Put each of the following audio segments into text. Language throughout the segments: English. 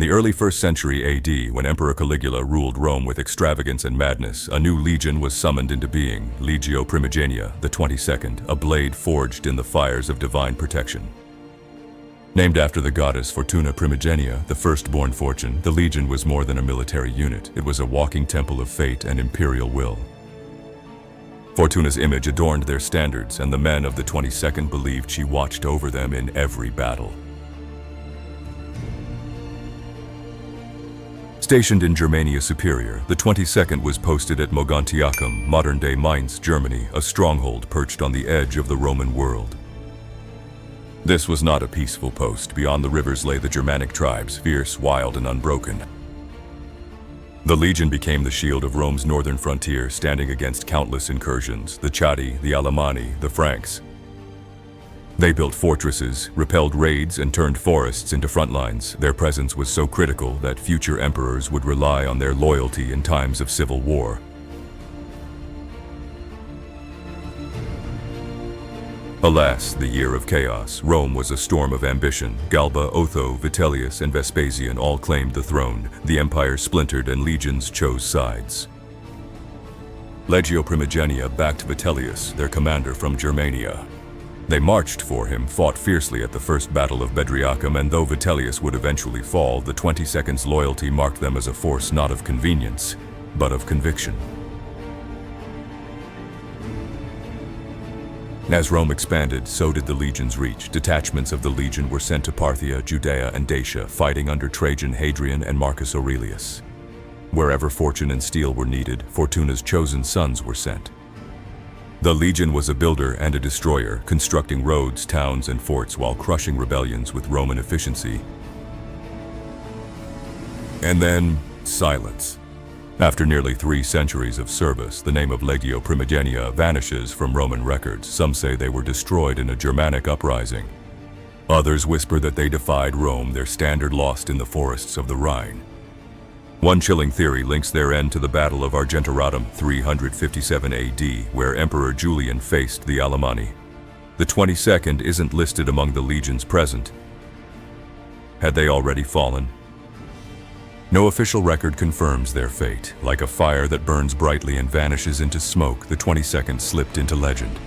the early 1st century AD, when Emperor Caligula ruled Rome with extravagance and madness, a new legion was summoned into being, Legio Primigenia, the 22nd, a blade forged in the fires of divine protection. Named after the goddess Fortuna Primigenia, the firstborn fortune, the legion was more than a military unit. It was a walking temple of fate and imperial will. Fortuna's image adorned their standards, and the men of the 22nd believed she watched over them in every battle. Stationed in Germania Superior, the 22nd was posted at Mogontiacum, modern-day Mainz, Germany, a stronghold perched on the edge of the Roman world. This was not a peaceful post. Beyond the rivers lay the Germanic tribes, fierce, wild, and unbroken. The legion became the shield of Rome's northern frontier, standing against countless incursions, the Chatti, the Alemanni, the Franks. They built fortresses, repelled raids, and turned forests into front lines. Their presence was so critical that future emperors would rely on their loyalty in times of civil war. Alas, the year of chaos. Rome was a storm of ambition. Galba, Otho, Vitellius, and Vespasian all claimed the throne. The empire splintered and legions chose sides. Legio Primigenia backed Vitellius, their commander from Germania. They marched for him, fought fiercely at the First Battle of Bedriacum, and though Vitellius would eventually fall, the 22nd's loyalty marked them as a force not of convenience, but of conviction. As Rome expanded, so did the legion's reach. Detachments of the legion were sent to Parthia, Judea, and Dacia, fighting under Trajan, Hadrian, and Marcus Aurelius. Wherever fortune and steel were needed, Fortuna's chosen sons were sent. The legion was a builder and a destroyer, constructing roads, towns, and forts while crushing rebellions with Roman efficiency. And then, silence. After nearly 3 centuries of service, the name of Legio Primigenia vanishes from Roman records. Some say they were destroyed in a Germanic uprising. Others whisper that they defied Rome, their standard lost in the forests of the Rhine. One chilling theory links their end to the Battle of Argentoratum, 357 AD, where Emperor Julian faced the Alemanni. The 22nd isn't listed among the legions present. Had they already fallen? No official record confirms their fate. Like a fire that burns brightly and vanishes into smoke, the 22nd slipped into legend.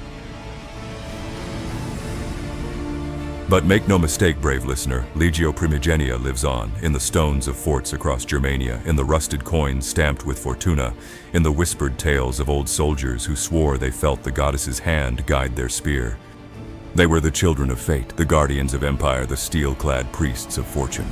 But make no mistake, brave listener, Legio Primigenia lives on, in the stones of forts across Germania, in the rusted coins stamped with Fortuna, in the whispered tales of old soldiers who swore they felt the goddess's hand guide their spear. They were the children of fate, the guardians of empire, the steel-clad priests of fortune.